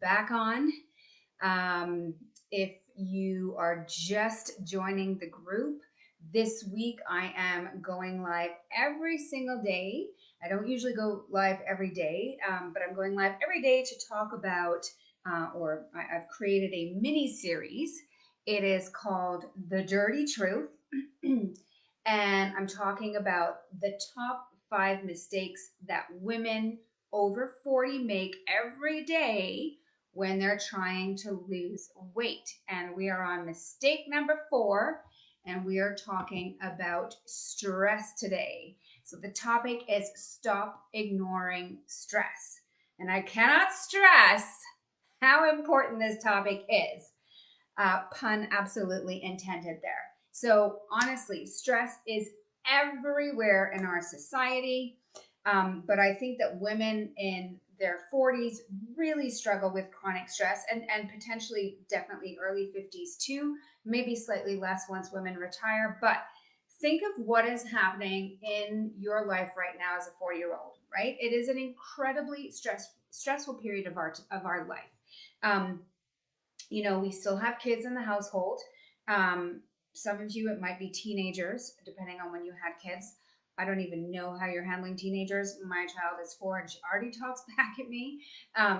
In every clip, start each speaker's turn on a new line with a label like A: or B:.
A: back on. If you are just joining the group, this week I am going live every single day. I don't usually go live every day, but I'm going live every day to talk about, I've created a mini series. It is called The Dirty Truth. And I'm talking about the top 5 mistakes that women over 40 make every day when they're trying to lose weight. And we are on mistake number 4, and we are talking about stress today. So the topic is stop ignoring stress. And I cannot stress how important this topic is. Pun absolutely intended there. So honestly, stress is everywhere in our society. But I think that women in their 40s really struggle with chronic stress, and potentially definitely early 50s too, maybe slightly less once women retire. But think of what is happening in your life right now as a 40-year-old, right? It is an incredibly stressful period of our life. We still have kids in the household. Some of you, it might be teenagers, depending on when you had kids. I don't even know how you're handling teenagers. My child is 4 and she already talks back at me.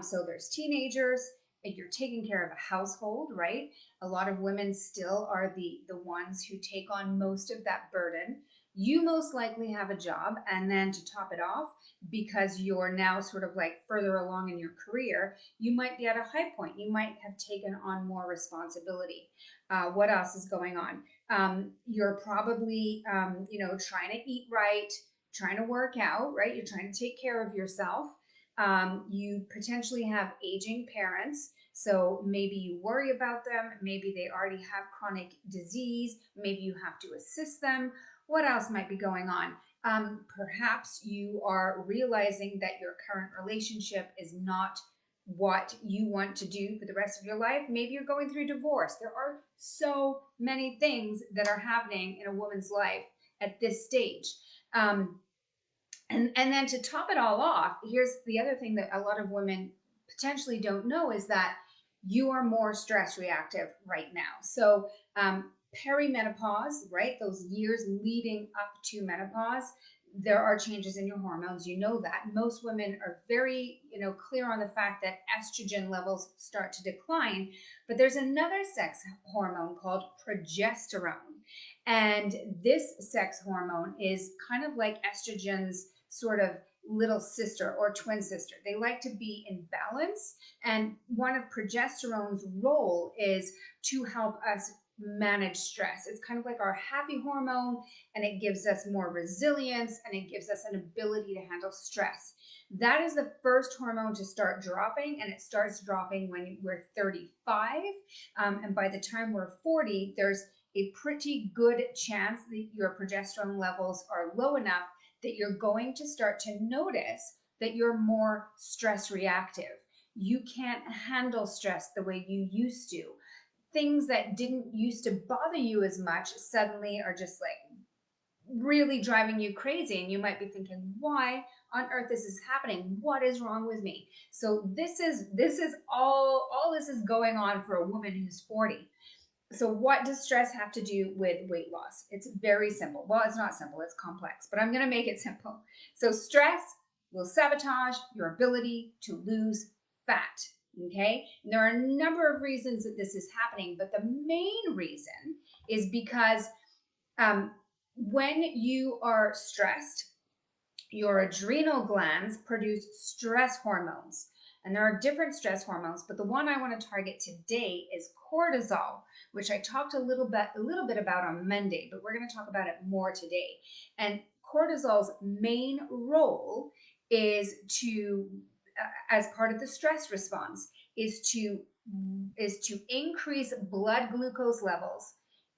A: So there's teenagers. You're taking care of a household, right? A lot of women still are the ones who take on most of that burden. You most likely have a job, and then to top it off, because you're now sort of like further along in your career, you might be at a high point. You might have taken on more responsibility. What else is going on? You're probably, trying to eat right, trying to work out, right? You're trying to take care of yourself. You potentially have aging parents. So maybe you worry about them. Maybe they already have chronic disease. Maybe you have to assist them. What else might be going on? Perhaps you are realizing that your current relationship is not what you want to do for the rest of your life. Maybe you're going through divorce. There are so many things that are happening in a woman's life at this stage. And then to top it all off, here's the other thing that a lot of women potentially don't know is that you are more stress reactive right now. So perimenopause, right? Those years leading up to menopause, there are changes in your hormones. You know that. Most women are very, clear on the fact that estrogen levels start to decline. But there's another sex hormone called progesterone. And this sex hormone is kind of like estrogen's sort of little sister or twin sister. They like to be in balance. And one of progesterone's role is to help us manage stress. It's kind of like our happy hormone, and it gives us more resilience, and it gives us an ability to handle stress. That is the first hormone to start dropping, and it starts dropping when we're 35. And by the time we're 40, there's a pretty good chance that your progesterone levels are low enough that you're going to start to notice that you're more stress reactive. You can't handle stress the way you used to. Things that didn't used to bother you as much suddenly are just like really driving you crazy. And you might be thinking, why on earth this is happening? What is wrong with me? So this is all this is going on for a woman who's 40. So what does stress have to do with weight loss? It's very simple. Well, it's not simple, it's complex, but I'm going to make it simple. So stress will sabotage your ability to lose fat. Okay. And there are a number of reasons that this is happening, but the main reason is because when you are stressed, your adrenal glands produce stress hormones. And there are different stress hormones, but the one I want to target today is cortisol, which I talked a little bit about on Monday, but we're going to talk about it more today. And cortisol's main role is to, as part of the stress response, is to increase blood glucose levels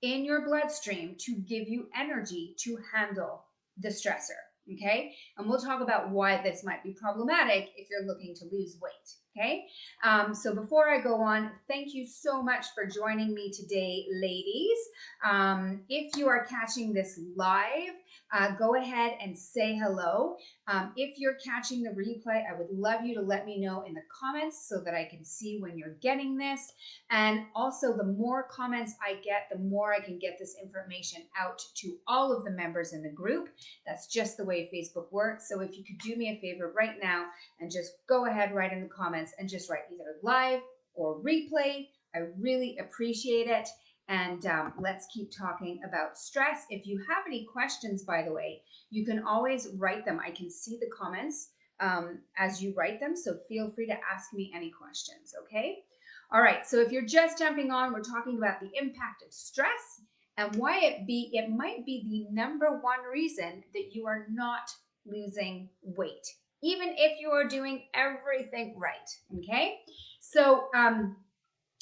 A: in your bloodstream to give you energy to handle the stressor. Okay, and we'll talk about why this might be problematic if you're looking to lose weight. Okay, so before I go on, thank you so much for joining me today, ladies. If you are catching this live, go ahead and say hello. If you're catching the replay, I would love you to let me know in the comments so that I can see when you're getting this. And also, the more comments I get, the more I can get this information out to all of the members in the group. That's just the way Facebook works. So if you could do me a favor right now and just go ahead, write in the comments and just write either live or replay. I really appreciate it. And let's keep talking about stress. If you have any questions, by the way, you can always write them. I can see the comments as you write them, so feel free to ask me any questions, okay? All right, so if you're just jumping on, we're talking about the impact of stress and why it might be the number one reason that you are not losing weight, even if you are doing everything right, okay? So,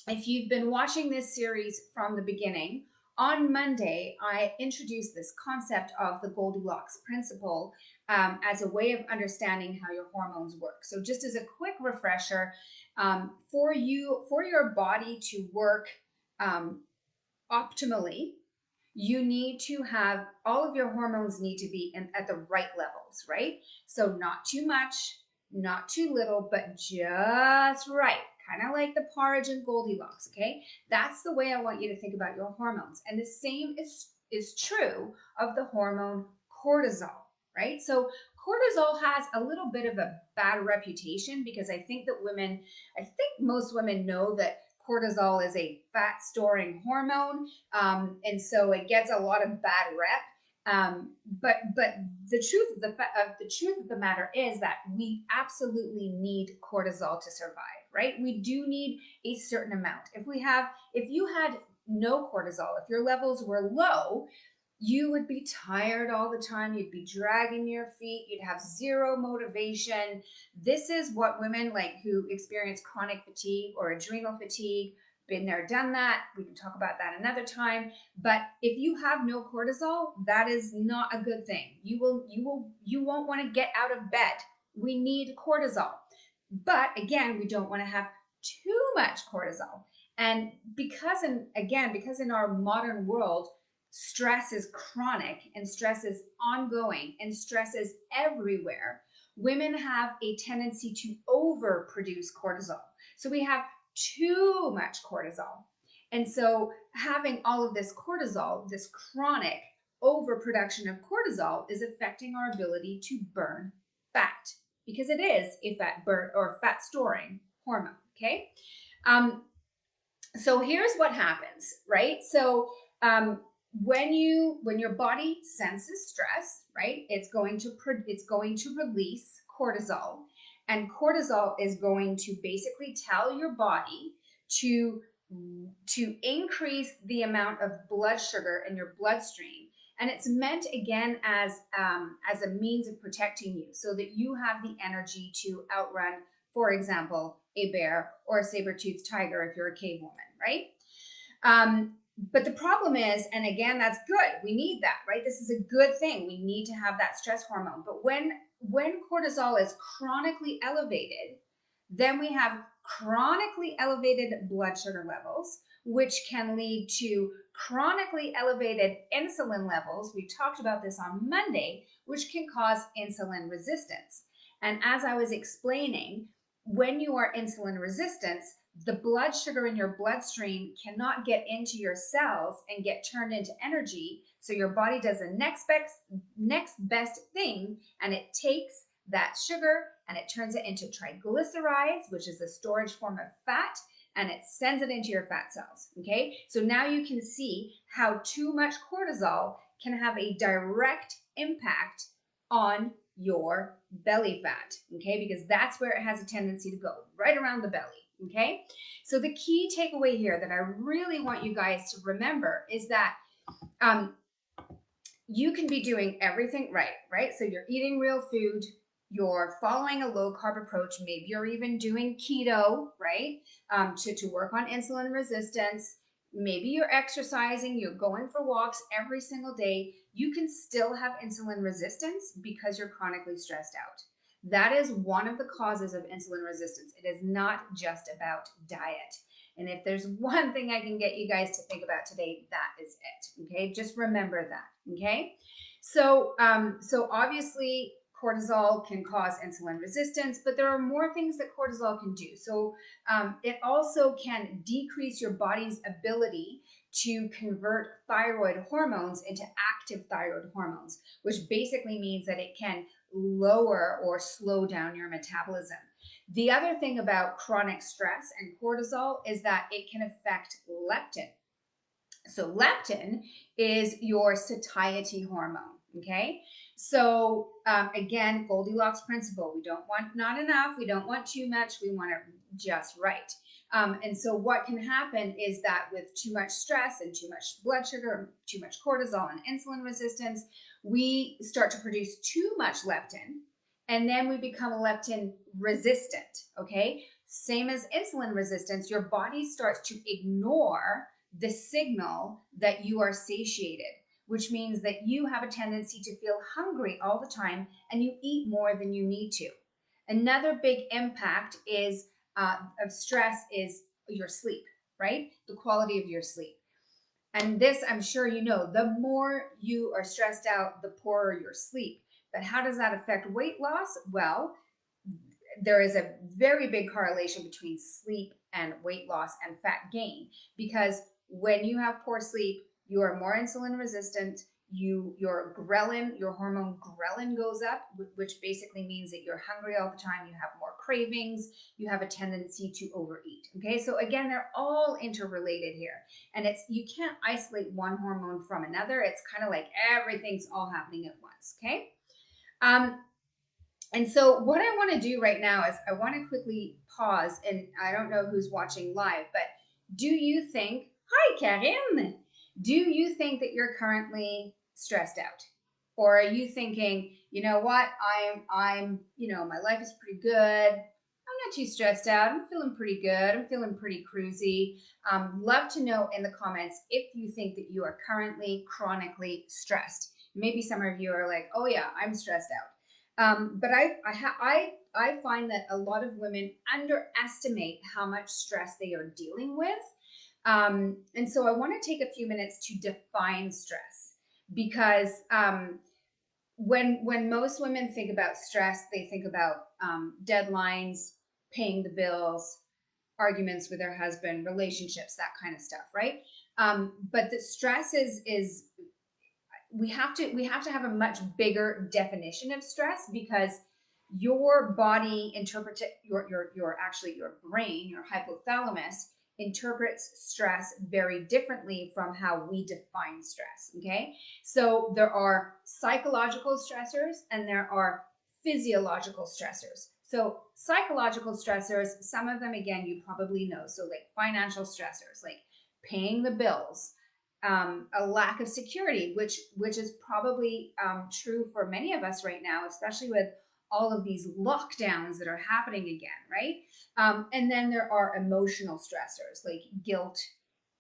A: if you've been watching this series from the beginning, on Monday, I introduced this concept of the Goldilocks Principle as a way of understanding how your hormones work. So just as a quick refresher, for your body to work optimally, you need to have, all of your hormones need to be at the right levels, right? So not too much, not too little, but just right. Kind of like the porridge and Goldilocks, okay? That's the way I want you to think about your hormones. And the same is true of the hormone cortisol, right? So cortisol has a little bit of a bad reputation because I think most women know that cortisol is a fat storing hormone. And so it gets a lot of bad rep. But the truth of the matter is that we absolutely need cortisol to survive, right? We do need a certain amount. If you had no cortisol, if your levels were low, you would be tired all the time. You'd be dragging your feet. You'd have zero motivation. This is what women like who experience chronic fatigue or adrenal fatigue, been there, done that. We can talk about that another time. But if you have no cortisol, that is not a good thing. You won't want to get out of bed. We need cortisol. But again, we don't want to have too much cortisol. And because in our modern world, stress is chronic and stress is ongoing and stress is everywhere, women have a tendency to overproduce cortisol. So we have too much cortisol. And so having all of this cortisol, this chronic overproduction of cortisol, is affecting our ability to burn fat because it is a fat burn or fat storing hormone, okay? So here's what happens, right? So when your body senses stress, right, it's going to release cortisol, and cortisol is going to basically tell your body to increase the amount of blood sugar in your bloodstream. And it's meant, again, as a means of protecting you so that you have the energy to outrun, for example, a bear or a saber-toothed tiger if you're a cave woman, right? But the problem is, and again, that's good. We need that, right? This is a good thing. We need to have that stress hormone. But when cortisol is chronically elevated, then we have chronically elevated blood sugar levels, which can lead to chronically elevated insulin levels. We talked about this on Monday, which can cause insulin resistance. And as I was explaining, when you are insulin resistant, the blood sugar in your bloodstream cannot get into your cells and get turned into energy. So your body does the next best thing, and it takes that sugar and it turns it into triglycerides, which is a storage form of fat, and it sends it into your fat cells, okay? So now you can see how too much cortisol can have a direct impact on your belly fat, okay? Because that's where it has a tendency to go, right around the belly, okay? So the key takeaway here that I really want you guys to remember is that you can be doing everything right? So you're eating real food, you're following a low carb approach, maybe you're even doing keto, right? To work on insulin resistance. Maybe you're exercising, you're going for walks every single day. You can still have insulin resistance because you're chronically stressed out. That is one of the causes of insulin resistance. It is not just about diet. And if there's one thing I can get you guys to think about today, that is it, okay? Just remember that, okay? So obviously cortisol can cause insulin resistance, but there are more things that cortisol can do. So it also can decrease your body's ability to convert thyroid hormones into active thyroid hormones, which basically means that it can lower or slow down your metabolism. The other thing about chronic stress and cortisol is that it can affect leptin. So leptin is your satiety hormone. Okay. So again, Goldilocks principle. We don't want not enough. We don't want too much. We want it just right. And so what can happen is that with too much stress and too much blood sugar, too much cortisol and insulin resistance, we start to produce too much leptin, and then we become leptin resistant. Okay. Same as insulin resistance, your body starts to ignore the signal that you are satiated, which means that you have a tendency to feel hungry all the time and you eat more than you need to. Another big impact is of stress is your sleep, right? The quality of your sleep. And this, I'm sure you know, the more you are stressed out, the poorer your sleep. But how does that affect weight loss? Well, there is a very big correlation between sleep and weight loss and fat gain, because when you have poor sleep, you are more insulin resistant. Your ghrelin, your hormone ghrelin goes up, which basically means that you're hungry all the time. You have more cravings. You have a tendency to overeat. Okay, so again, they're all interrelated here, and you can't isolate one hormone from another. It's kind of like everything's all happening at once. Okay. And so what I want to do right now is I want to quickly pause, and I don't know who's watching live, but do you think, hi Karim, do you think that you're currently stressed out? Or are you thinking, you know what, my life is pretty good. I'm not too stressed out. I'm feeling pretty good. I'm feeling pretty cruisy. Love to know in the comments if you think that you are currently chronically stressed. Maybe some of you are like, oh yeah, I'm stressed out. But I find that a lot of women underestimate how much stress they are dealing with. And so I want to take a few minutes to define stress, because when most women think about stress, they think about deadlines, paying the bills, arguments with their husband, relationships, that kind of stuff, right? But the stress is we have to have a much bigger definition of stress, because your body interprets your brain, your hypothalamus interprets stress very differently from how we define stress. Okay, so there are psychological stressors and there are physiological stressors. So psychological stressors, some of them again you probably know, so like financial stressors, like paying the bills, a lack of security, which is probably true for many of us right now, especially with all of these lockdowns that are happening again, right? And then there are emotional stressors like guilt,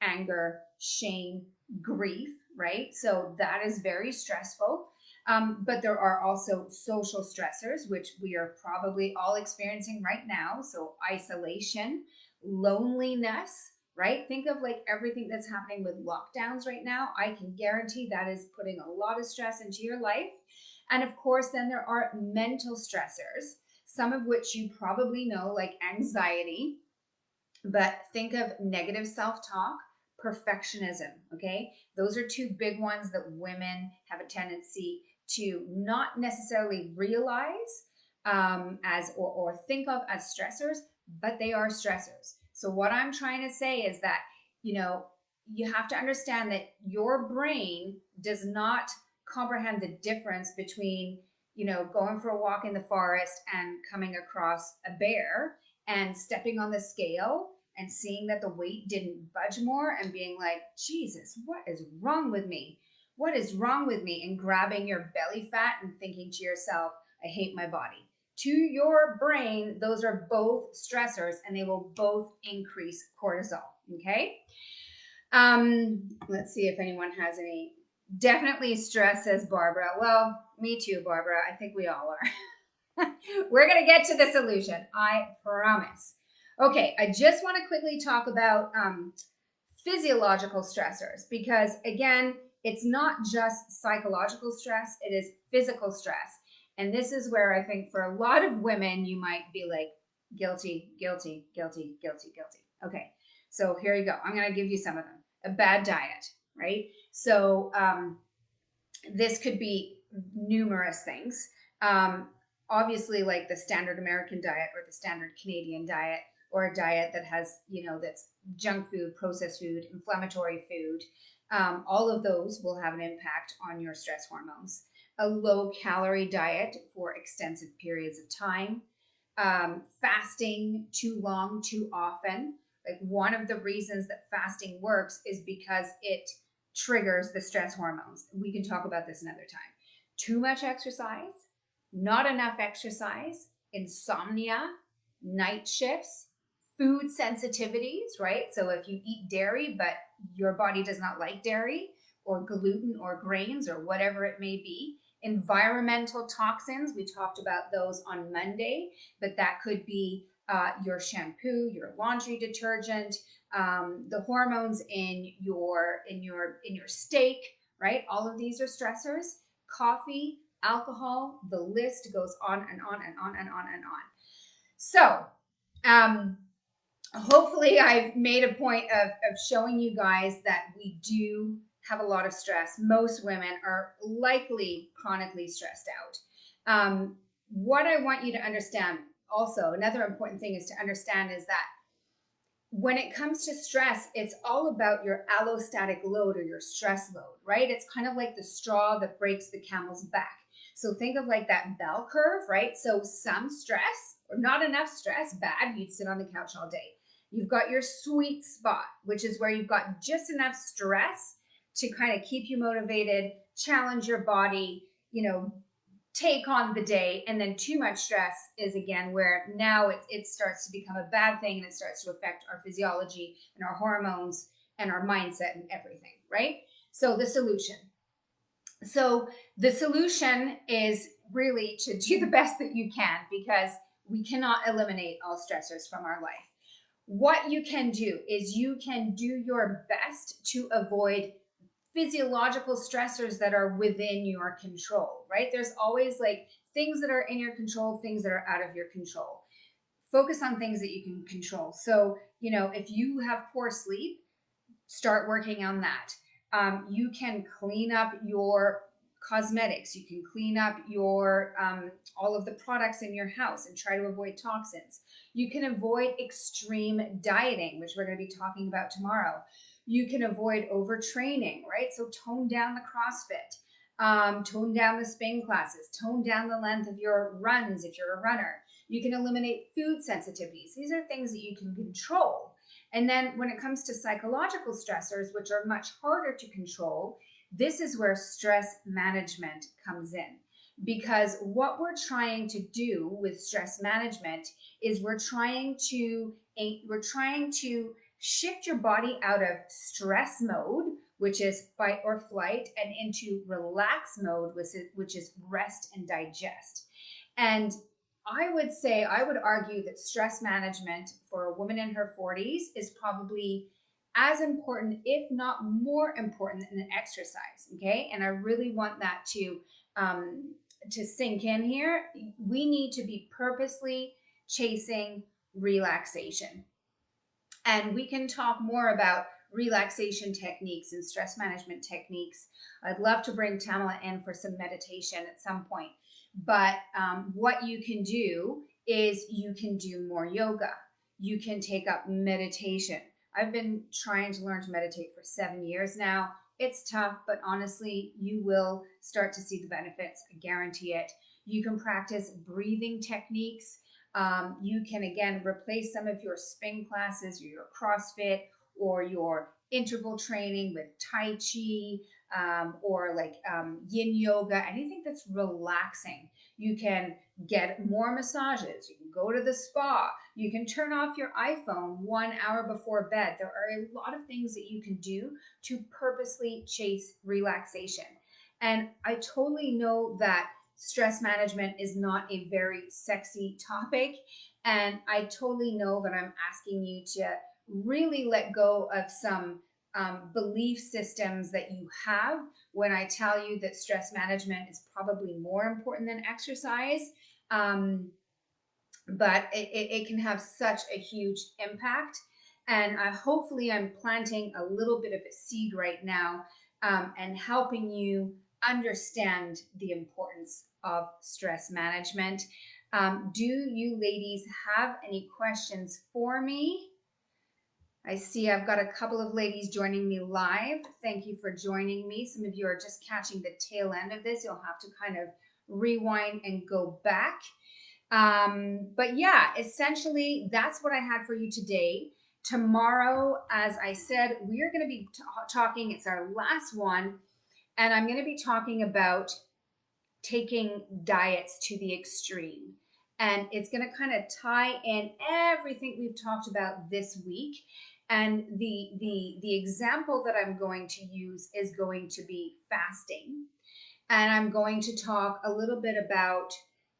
A: anger, shame, grief, right? So that is very stressful. But there are also social stressors, which we are probably all experiencing right now. So isolation, loneliness, right? Think of like everything that's happening with lockdowns right now. I can guarantee that is putting a lot of stress into your life. And of course, then there are mental stressors, some of which you probably know, like anxiety. But think of negative self-talk, perfectionism, okay? Those are two big ones that women have a tendency to not necessarily realize or think of as stressors, but they are stressors. So what I'm trying to say is that, you have to understand that your brain does not comprehend the difference between, going for a walk in the forest and coming across a bear and stepping on the scale and seeing that the weight didn't budge more and being like, Jesus, what is wrong with me? What is wrong with me? And grabbing your belly fat and thinking to yourself, I hate my body. To your brain, those are both stressors and they will both increase cortisol. Okay. Let's see if anyone has any. Definitely stress, says Barbara. Well, me too, Barbara. I think we all are. We're going to get to the solution. I promise. Okay, I just want to quickly talk about physiological stressors, because again, it's not just psychological stress, it is physical stress. And this is where I think for a lot of women, you might be like, guilty, guilty, guilty, guilty, guilty. Okay, so here you go. I'm going to give you some of them. A bad diet, right? So this could be numerous things. Um, Obviously, like the standard American diet or the standard Canadian diet, or a diet that has, that's junk food, processed food, inflammatory food. All of those will have an impact on your stress hormones. A low calorie diet for extensive periods of time, fasting too long, too often. Like one of the reasons that fasting works is because it triggers the stress hormones. We can talk about this another time. Too much exercise, not enough exercise, insomnia, night shifts, food sensitivities, right? So if you eat dairy, but your body does not like dairy or gluten or grains or whatever it may be. Environmental toxins, we talked about those on Monday, but that could be your shampoo, your laundry detergent, the hormones in your steak, right? All of these are stressors. Coffee, alcohol, the list goes on and on and on and on and on. So, hopefully, I've made a point of showing you guys that we do have a lot of stress. Most women are likely chronically stressed out. What I want you to understand also, another important thing is to understand is that when it comes to stress, it's all about your allostatic load or your stress load, right? It's kind of like the straw that breaks the camel's back. So think of like that bell curve, right? So some stress or not enough stress, bad, you'd sit on the couch all day. You've got your sweet spot, which is where you've got just enough stress to kind of keep you motivated, challenge your body, take on the day. And then too much stress is again where now it starts to become a bad thing, and it starts to affect our physiology and our hormones and our mindset and everything, right? So the solution is really to do the best that you can, because we cannot eliminate all stressors from our life. What you can do is you can do your best to avoid physiological stressors that are within your control, right? There's always like things that are in your control, things that are out of your control. Focus on things that you can control. So, if you have poor sleep, start working on that. You can clean up your cosmetics. You can clean up your all of the products in your house and try to avoid toxins. You can avoid extreme dieting, which we're going to be talking about tomorrow. You can avoid overtraining, right? So tone down the CrossFit, tone down the spin classes, tone down the length of your runs if you're a runner. You can eliminate food sensitivities. These are things that you can control. And then when it comes to psychological stressors, which are much harder to control, this is where stress management comes in. Because what we're trying to do with stress management is we're trying to shift your body out of stress mode, which is fight or flight, and into relax mode, which is rest and digest. And I would argue that stress management for a woman in her 40s is probably as important, if not more important, than exercise. Okay. And I really want that to sink in here. We need to be purposely chasing relaxation. And we can talk more about relaxation techniques and stress management techniques. I'd love to bring Tamala in for some meditation at some point. But what you can do is you can do more yoga. You can take up meditation. I've been trying to learn to meditate for 7 years now. It's tough, but honestly, you will start to see the benefits. I guarantee it. You can practice breathing techniques. You can, again, replace some of your spin classes or your CrossFit or your interval training with Tai Chi, or like yin yoga, anything that's relaxing. You can get more massages. You can go to the spa. You can turn off your iPhone 1 hour before bed. There are a lot of things that you can do to purposely chase relaxation. And I totally know that stress management is not a very sexy topic. And I totally know that I'm asking you to really let go of some belief systems that you have when I tell you that stress management is probably more important than exercise. Um, but it can have such a huge impact. And hopefully, I'm planting a little bit of a seed right now, and helping you understand the importance of stress management. Do you ladies have any questions for me? I see I've got a couple of ladies joining me live. Thank you for joining me. Some of you are just catching the tail end of this. You'll have to kind of rewind and go back. But yeah, essentially, that's what I had for you today. Tomorrow, as I said, we are going to be talking, it's our last one, and I'm going to be talking about taking diets to the extreme. And it's going to kind of tie in everything we've talked about this week. And the example that I'm going to use is going to be fasting. And I'm going to talk a little bit about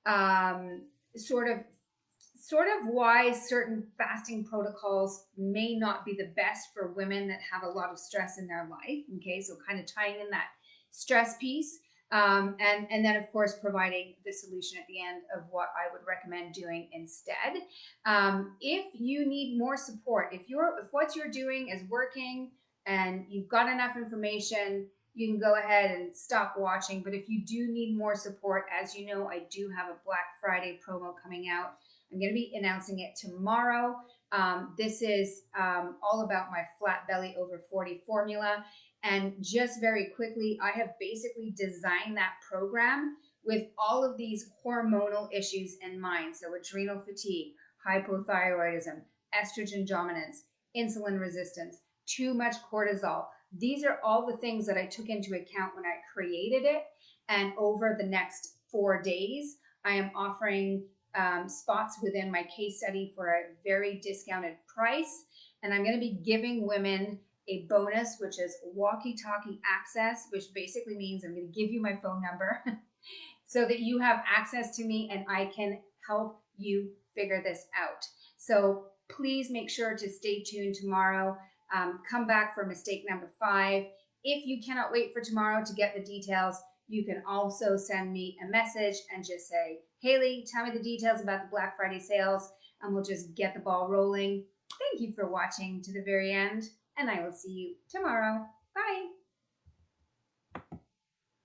A: um, sort of why certain fasting protocols may not be the best for women that have a lot of stress in their life. Okay, so kind of tying in that stress piece, and then of course providing the solution at the end of what I would recommend doing instead. If you need more support, if what you're doing is working and you've got enough information, you can go ahead and stop watching. But if you do need more support, as you know, I do have a Black Friday promo coming out. I'm going to be announcing it tomorrow. This is all about my flat belly over 40 formula. And just very quickly, I have basically designed that program with all of these hormonal issues in mind. So adrenal fatigue, hypothyroidism, estrogen dominance, insulin resistance, too much cortisol. These are all the things that I took into account when I created it. And over the next 4 days, I am offering spots within my case study for a very discounted price. And I'm going to be giving women a bonus, which is walkie-talkie access, which basically means I'm going to give you my phone number so that you have access to me and I can help you figure this out. So please make sure to stay tuned tomorrow. Come back for mistake number 5. If you cannot wait for tomorrow to get the details, you can also send me a message and just say, Haley, tell me the details about the Black Friday sales, and we'll just get the ball rolling. Thank you for watching to the very end, and I will see you tomorrow. Bye.